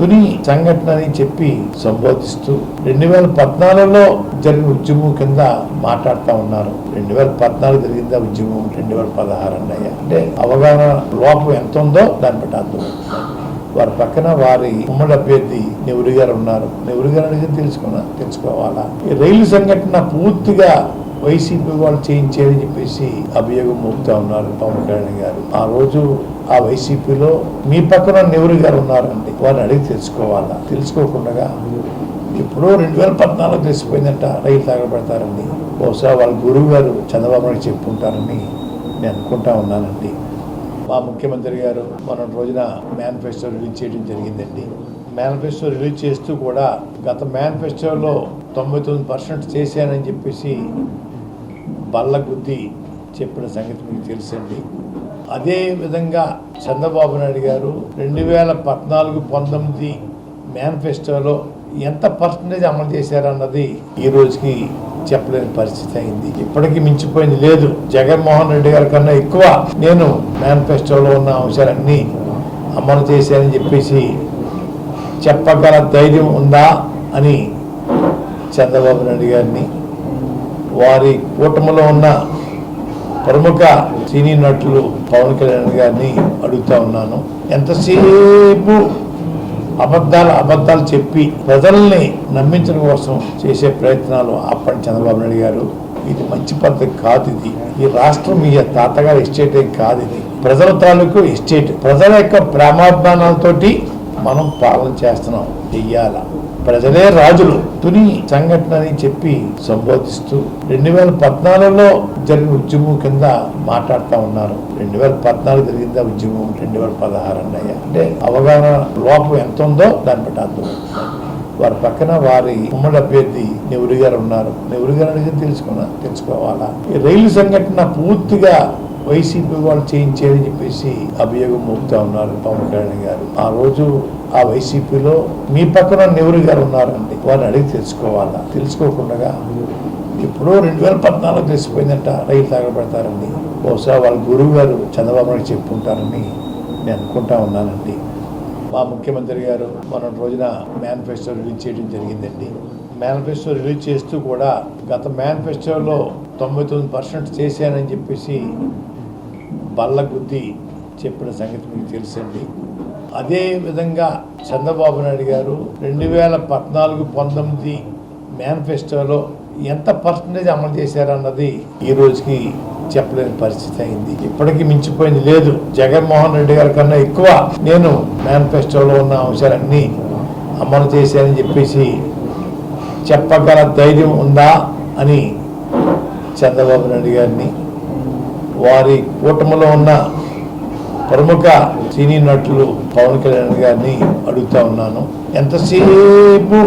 తుని సంఘటన అని చెప్పి సంబోధిస్తూ 2014లో జరిగిన ఉద్యమం కింద మాట్లాడుతూ ఉన్నారు. 2014 జరిగిందా ఉద్యమం, 2016 అన్నయ్య అంటే అవగాహన లోపం ఎంత ఉందో దాన్ని బట్టి అర్థం. వారి పక్కన వారి ఉమ్మడి అభ్యర్థి నెహ్రూ గారు ఉన్నారు. నెహ్రూ గారు అడిగి తెలుసుకోవాలా. ఈ రైలు సంఘటన పూర్తిగా వైసీపీ వాళ్ళు చేయించేదని చెప్పేసి అభియోగం మోపుతా ఉన్నారు పవన్ కళ్యాణ్ గారు. ఆ రోజు ఆ వైసీపీలో మీ పక్కన నెహ్రూ గారు ఉన్నారండి, వారిని అడిగి తెలుసుకోవాలా. తెలుసుకోకుండా ఇప్పుడు 2014 తెలిసిపోయిందంట రైలు తగలబెడతారండి. బహుశా వాళ్ళ గురువు గారు చంద్రబాబు నాయుడు చెప్పుకుంటారని నేను అనుకుంటా ఉన్నానండి. మా ముఖ్యమంత్రి గారు మొన్న రోజున మేనిఫెస్టో రిలీజ్ చేయడం జరిగిందండి. మేనిఫెస్టో రిలీజ్ చేస్తూ కూడా గత మేనిఫెస్టోలో 99% చేశానని చెప్పేసి బల్ల గుద్ది చెప్పిన సంగతి మీకు తెలుసండి. అదే విధంగా చంద్రబాబు నాయుడు గారు 2014-19 మేనిఫెస్టోలో ఎంత పర్సంటేజ్ అమలు చేశారన్నది ఈ రోజుకి చెప్పలేని పరిస్థితి అయింది. ఇప్పటికీ మించిపోయింది లేదు. జగన్మోహన్ రెడ్డి గారి కన్నా ఎక్కువ నేను మేనిఫెస్టోలో ఉన్న అంశాలన్నీ అమలు చేశానని చెప్పేసి చెప్పగల ధైర్యం ఉందా అని చంద్రబాబు నాయుడు గారిని, వారి కూటమిలో ఉన్న ప్రముఖ సినీ నటులు పవన్ కళ్యాణ్ గారిని అడుగుతా ఉన్నాను. ఎంతసేపు అబద్ధాలు చెప్పి ప్రజల్ని నమ్మించడం కోసం చేసే ప్రయత్నాలు ఆపండి చంద్రబాబు నాయుడు గారు. ఇది మంచి పద్ధతి కాదు. ఇది ఈ రాష్ట్రం మీ తాతగారి ఎస్టేట్ ఏం కాదు. ఇది ప్రజల తాలూకు ఎస్టేట్. ప్రజల యొక్క ప్రేమాభిమానాలతోటి మనం పాలన చేస్తున్నాం. చెయ్యాల. ప్రజలే రాజులు. తుని సంఘటన అని చెప్పి సంబోధిస్తూ 2014లో జరిగిన ఉద్యమం కింద మాట్లాడుతూ ఉన్నారు. 2014 జరిగిందా ఉద్యమం, 2016 అన్నయ్య అంటే అవగాహన లోపం ఎంత ఉందో దాన్ని బట్టి అర్థం. వారి పక్కన వారి ఉమ్మడి అభ్యర్థి నెహ్రూ గారు ఉన్నారు. నెహ్రూ గారు అడిగి తెలుసుకోవాలా. ఈ రైలు సంఘటన పూర్తిగా వైసీపీ వాళ్ళు చేయించేదని చెప్పేసి అభియోగం మోపుతా ఉన్నారు పవన్ కళ్యాణ్ గారు. ఆ రోజు ఆ వైసీపీలో మీ పక్కన నెహ్రూ గారు ఉన్నారండి, వారిని అడిగి తెలుసుకోవాలా. తెలుసుకోకుండా ఇప్పుడు 2014 తెలిసిపోయిందంట రైలు తగలబెడతారండి. బహుశా వాళ్ళ గురువు గారు చంద్రబాబు నాయుడు చెప్పుకుంటారని నేను అనుకుంటా ఉన్నానండి. మా ముఖ్యమంత్రి గారు మొన్న రోజున మేనిఫెస్టో రిలీజ్ చేయడం జరిగిందండి. మేనిఫెస్టో రిలీజ్ చేస్తూ కూడా గత మేనిఫెస్టోలో 99% చేశానని చెప్పేసి బల్ల గుద్ది చెప్పిన సంగతి మీకు తెలుసండి. అదే విధంగా చంద్రబాబు నాయుడు గారు 2014-19 మేనిఫెస్టోలో ఎంత పర్సంటేజ్ అమలు చేశారన్నది ఈ రోజుకి చెప్పలేని పరిస్థితి అయింది. ఇప్పటికీ మించిపోయింది లేదు. జగన్మోహన్ రెడ్డి గారి కన్నా ఎక్కువ నేను మేనిఫెస్టోలో ఉన్న అంశాలన్నీ అమలు చేశానని చెప్పేసి చెప్పగల ధైర్యం ఉందా అని చంద్రబాబు నాయుడు గారిని, వారి కూటమిలో ఉన్న ప్రముఖ సినీ నటులు పవన్ కళ్యాణ్ గారిని అడుగుతా ఉన్నాను. ఎంతసేపు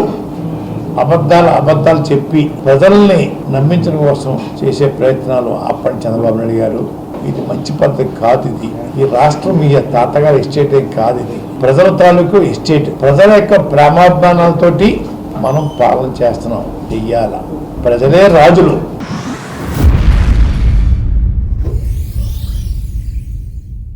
అబద్ధాలు చెప్పి ప్రజల్ని నమ్మించడం కోసం చేసే ప్రయత్నాలు ఆపండి చంద్రబాబు నాయుడు గారు. ఇది మంచి పద్ధతి కాదు. ఇది ఈ రాష్ట్రం మీ తాతగారి ఎస్టేట్ ఏం కాదు. ఇది ప్రజల తాలూకు ఎస్టేట్. ప్రజల యొక్క ప్రేమాభిమానాలతోటి మనం పాలన చేస్తున్నాం. చెయ్యాల. ప్రజలే రాజులు.